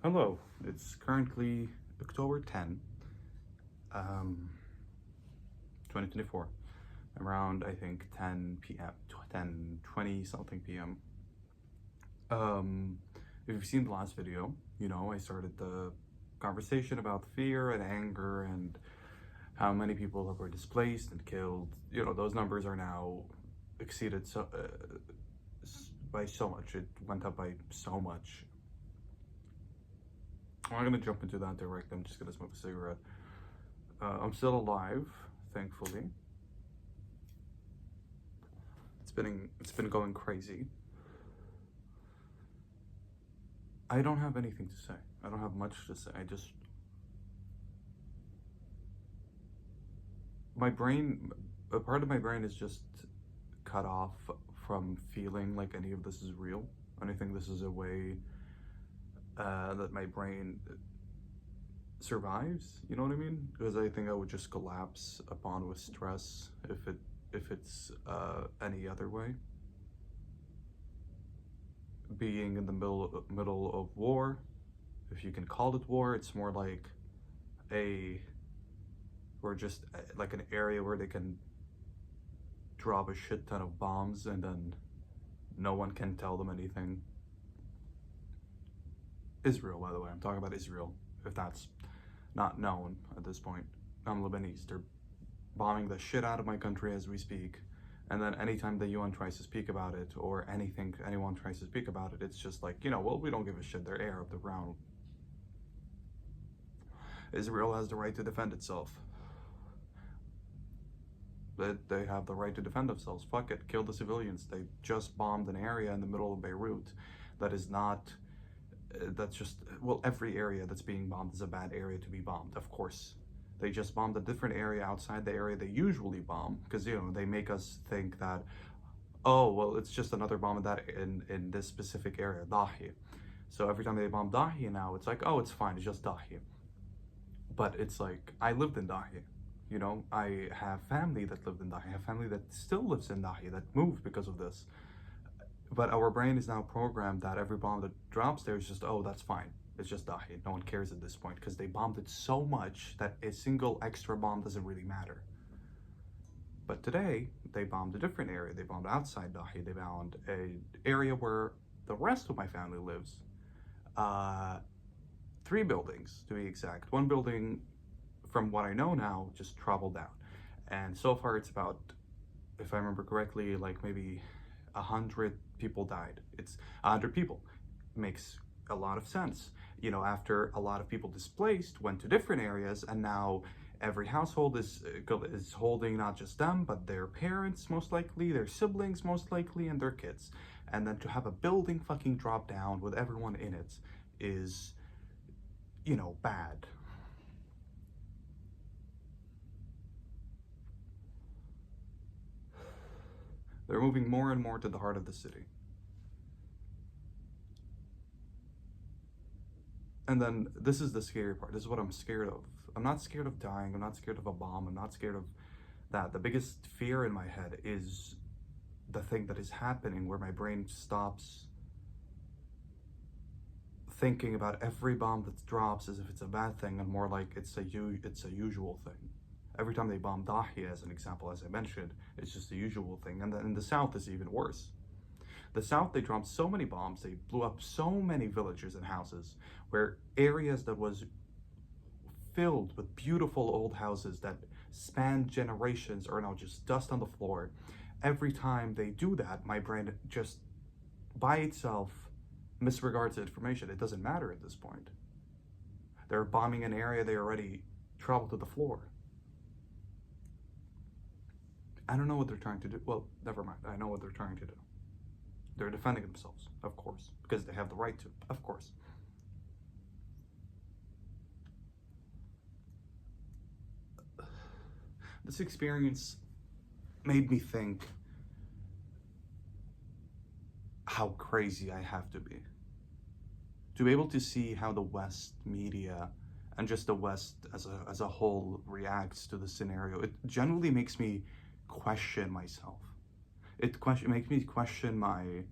Hello, it's currently October 10, 2024, around I think 10 p.m., 10:20 something p.m. Um, if you've seen the last video, I started the conversation about fear and anger and how many people were displaced and killed. Those numbers are now exceeded by so much. It went up by so much. I'm not gonna jump into that directly. I'm just gonna smoke a cigarette. I'm still alive, thankfully. It's been going crazy. I don't have anything to say. I don't have much to say. My brain, a part of my brain is just cut off from feeling like any of this is real. And I think this is a way that my brain survives. You know what I mean? Because I think I would just collapse upon with stress if it's any other way. Being in the middle of war, if you can call it war, it's more like like an area where they can drop a shit ton of bombs and then no one can tell them anything. Israel, by the way, I'm talking about Israel, if that's not known at this point. I'm Lebanese. They're bombing the shit out of my country as we speak. And then anytime the UN tries to speak about it or anyone tries to speak about it, it's just like, well, we don't give a shit. They're air of the ground. Israel has the right to defend itself. They have the right to defend themselves. Fuck it, kill the civilians. They just bombed an area in the middle of Beirut every area that's being bombed is a bad area to be bombed, of course. They just bombed a different area outside the area they usually bomb, because they make us think that, oh well, it's just another bomb in this specific area, Dahi. So every time they bomb Dahi now, it's like, oh, it's fine, it's just Dahi. But it's like, I lived in Dahi. I have family that lived in Dahi. I have family that still lives in Dahi that moved because of this. But our brain is now programmed that every bomb that drops there is just, oh, that's fine. It's just Dahi. No one cares at this point because they bombed it so much that a single extra bomb doesn't really matter. But today, they bombed a different area. They bombed outside Dahi. They bombed an area where the rest of my family lives. 3 buildings, to be exact. 1 building, from what I know now, just traveled down. And so far it's about, if I remember correctly, like maybe 100 people died. It's 100 people. Makes a lot of sense. After a lot of people displaced, went to different areas, and now every household is holding not just them, but their parents most likely, their siblings most likely, and their kids. And then to have a building fucking drop down with everyone in it is, bad. They're moving more and more to the heart of the city. And then this is the scary part. This is what I'm scared of. I'm not scared of dying. I'm not scared of a bomb. I'm not scared of that. The biggest fear in my head is the thing that is happening where my brain stops thinking about every bomb that drops as if it's a bad thing and more like it's a usual thing. Every time they bomb Dahi, as an example, as I mentioned, it's just the usual thing. And then in the south, it's even worse. The south, they dropped so many bombs, they blew up so many villages and houses, where areas that was filled with beautiful old houses that spanned generations are now just dust on the floor. Every time they do that, my brain just, by itself, misregards the information. It doesn't matter at this point. They're bombing an area they already traveled to the floor. I don't know what they're trying to do. Well, never mind. I know what they're trying to do. They're defending themselves, of course, because they have the right to, of course. This experience made me think how crazy I have to be able to see how the West media and just the West as a whole reacts to the scenario. It generally makes me question myself. It makes me question my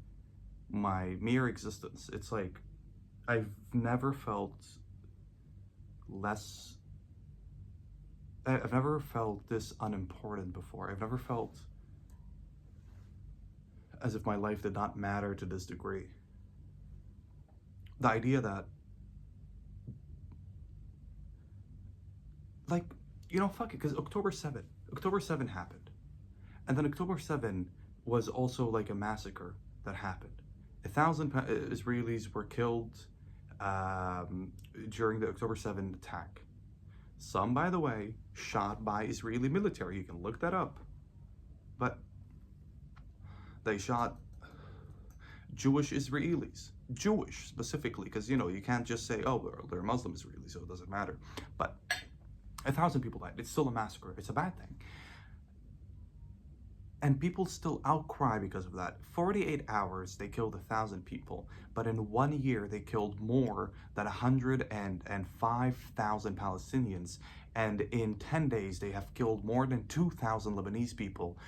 mere existence. It's like, I've never felt less, I've never felt this unimportant before. I've never felt as if my life did not matter to this degree. The idea that, like, fuck it, because October 7 happened. And then October 7 was also like a massacre that happened. 1,000 Israelis were killed during the October 7 attack. Some, by the way, shot by Israeli military. You can look that up. But they shot Jewish Israelis. Jewish, specifically, because, you can't just say, oh, they're Muslim Israelis, so it doesn't matter. But 1,000 people died. It's still a massacre. It's a bad thing. And people still outcry because of that. 48 hours, they killed 1,000 people. But in 1 year, they killed more than 105,000 Palestinians. And in 10 days, they have killed more than 2,000 Lebanese people.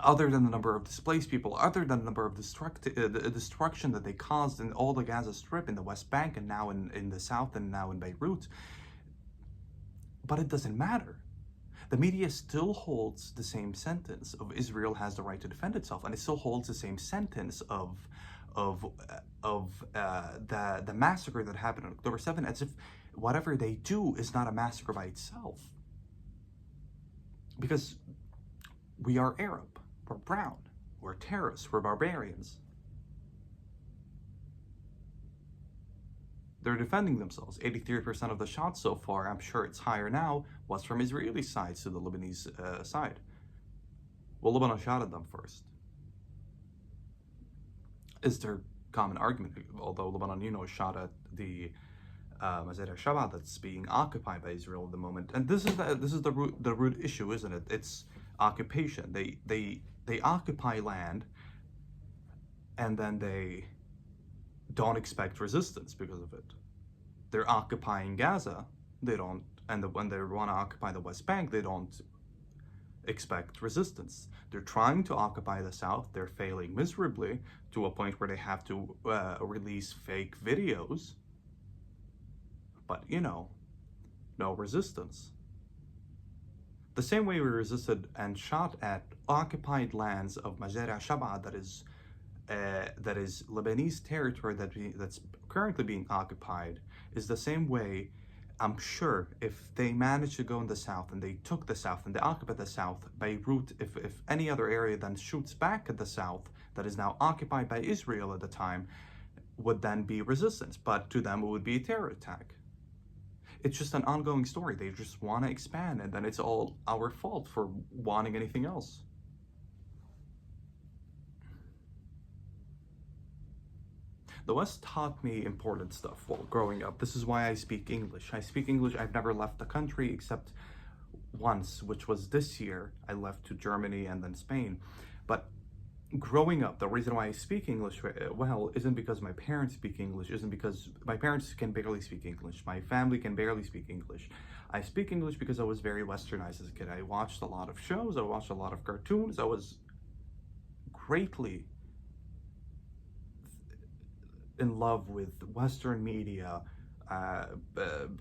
Other than the number of displaced people, other than the number of destruction that they caused in all the Gaza Strip, in the West Bank, and now in the South, and now in Beirut. But it doesn't matter. The media still holds the same sentence of Israel has the right to defend itself, and it still holds the same sentence of the massacre that happened on October 7, as if whatever they do is not a massacre by itself. Because we are Arab, we're brown, we're terrorists, we're barbarians. They're defending themselves. 83% of the shots so far, I'm sure it's higher now, was from Israeli sides to the Lebanese side. Well, Lebanon shot at them first. Is their common argument, although Lebanon, shot at the Mazar al-Shaba that's being occupied by Israel at the moment. And this is the root issue, isn't it? It's occupation. They occupy land, and then they don't expect resistance because of it. They're occupying Gaza, they don't, and when they want to occupy the West Bank, they don't expect resistance. They're trying to occupy the South, they're failing miserably to a point where they have to release fake videos, but no resistance. The same way we resisted and shot at occupied lands of Mazar al-Shaba, that is Lebanese territory that's currently being occupied, is the same way. I'm sure if they managed to go in the South and they took the South and they occupied the South, Beirut, if any other area then shoots back at the South that is now occupied by Israel at the time, would then be resistance. But to them, it would be a terror attack. It's just an ongoing story. They just want to expand, and then it's all our fault for wanting anything else. The West taught me important stuff while growing up. This is why I speak English. I speak English. I've never left the country except once, which was this year. I left to Germany and then Spain. But growing up, the reason why I speak English well isn't because my parents speak English, isn't because my parents can barely speak English. My family can barely speak English. I speak English because I was very westernized as a kid. I watched a lot of shows. I watched a lot of cartoons. I was greatly in love with Western media,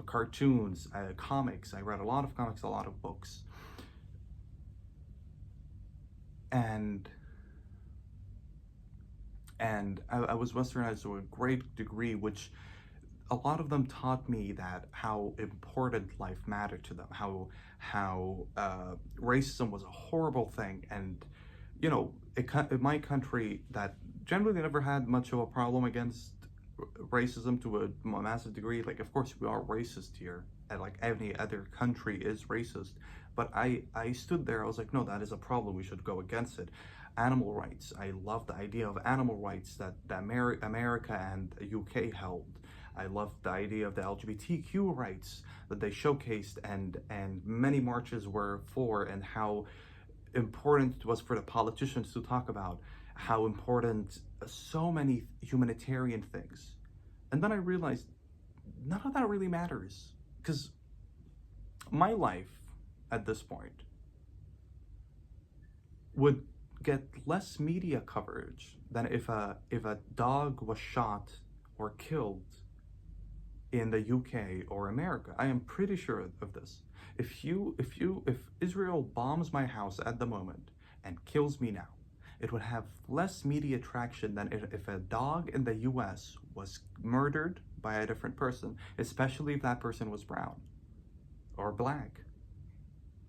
cartoons, comics. I read a lot of comics, a lot of books. And I was Westernized to a great degree, which a lot of them taught me that how important life mattered to them, how racism was a horrible thing. And in my country that generally never had much of a problem against racism to a massive degree. Like, of course, we are racist here, and like any other country is racist. But I stood there, I was like, no, that is a problem. We should go against it. Animal rights. I love the idea of animal rights that America and UK held. I love the idea of the LGBTQ rights that they showcased, and many marches were for, and how important it was for the politicians to talk about how important so many humanitarian things. And then I realized none of that really matters, because my life at this point would get less media coverage if a dog was shot or killed in the UK or America. I am pretty sure of this. If Israel bombs my house at the moment and kills me now, it would have less media traction than if a dog in the US was murdered by a different person, especially if that person was brown or black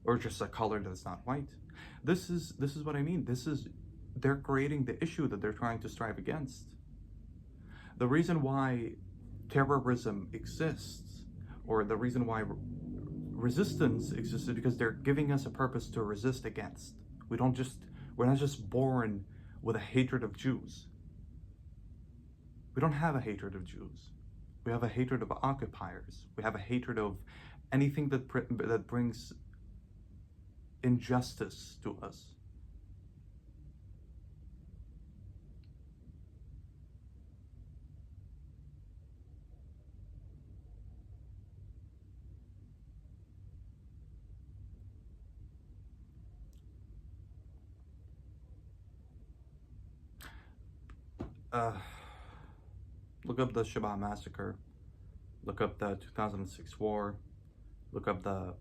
or just a color that's not white. This is what I mean. They're creating the issue that they're trying to strive against. The reason why terrorism exists, or the reason why resistance exists, is because they're giving us a purpose to resist against. We're not just born with a hatred of Jews. We don't have a hatred of Jews. We have a hatred of occupiers. We have a hatred of anything that brings injustice to us. Look up the Shabbat massacre. Look up the 2006 war. Look up the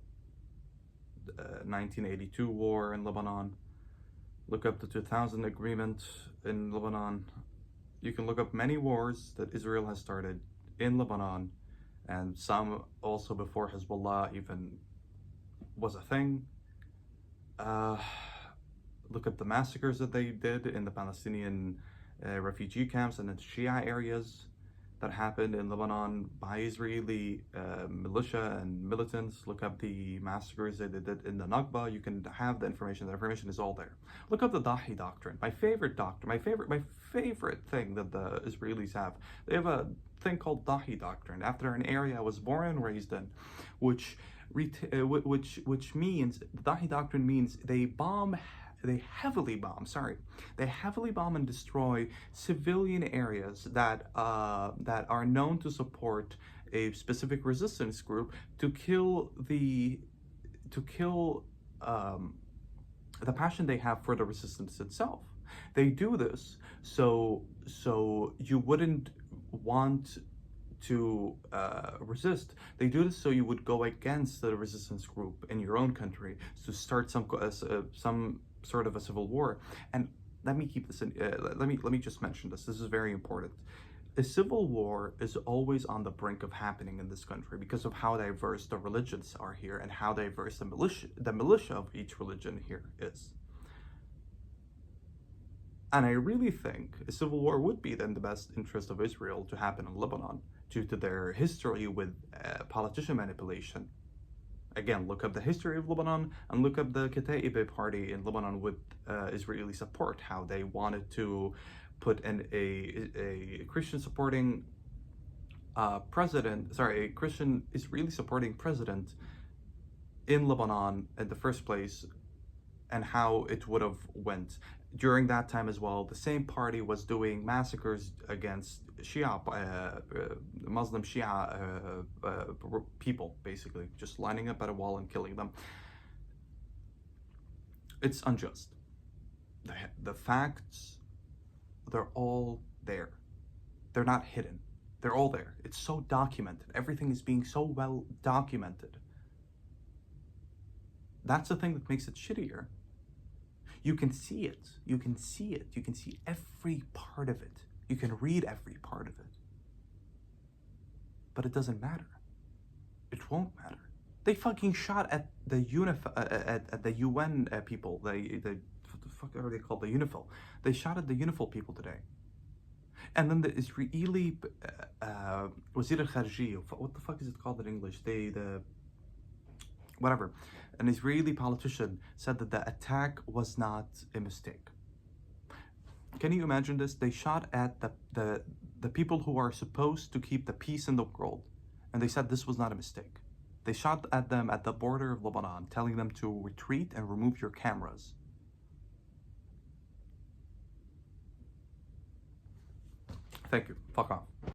1982 war in Lebanon. Look up the 2000 agreement in Lebanon. You can look up many wars that Israel has started in Lebanon, and some also before Hezbollah even was a thing. Look up the massacres that they did in the Palestinian refugee camps and in Shia areas that happened in Lebanon by Israeli militia and militants. Look up the massacres that they did in the Nakba. You can have the information. The information is all there. Look up the Dahi doctrine. My favorite doctrine. My favorite thing that the Israelis have. They have a thing called Dahi doctrine after an area I was born and raised in, which means the Dahi doctrine means they heavily bomb and destroy civilian areas that are known to support a specific resistance group to kill the passion they have for the resistance itself. They do this so you wouldn't want to resist. They do this so you would go against the resistance group in your own country to start some sort of a civil war. And let me keep this in. Let me just mention this. This is very important. A civil war is always on the brink of happening in this country because of how diverse the religions are here and how diverse the militia of each religion here is. And I really think a civil war would be in the best interest of Israel to happen in Lebanon due to their history with politician manipulation. Again, look up the history of Lebanon and look up the Kataib party in Lebanon with Israeli support, how they wanted to put in a Christian supporting a Christian Israeli supporting president in Lebanon in the first place, and how it would have went. During that time as well, the same party was doing massacres against Shia, Muslim Shia people, basically, just lining up at a wall and killing them. It's unjust. The facts, they're all there. They're not hidden. They're all there. It's so documented. Everything is being so well documented. That's the thing that makes it shittier. You can see it. You can see it. You can see every part of it. You can read every part of it. But it doesn't matter. It won't matter. They fucking shot at the at the UN people. What the fuck are they called? The UNIFIL. They shot at the UNIFIL people today. And then the Israeli Wazir al-Kharji, what the fuck is it called in English? Whatever. An Israeli politician said that the attack was not a mistake. Can you imagine this? They shot at the people who are supposed to keep the peace in the world, and they said this was not a mistake. They shot at them at the border of Lebanon, telling them to retreat and remove your cameras. Thank you. Fuck off.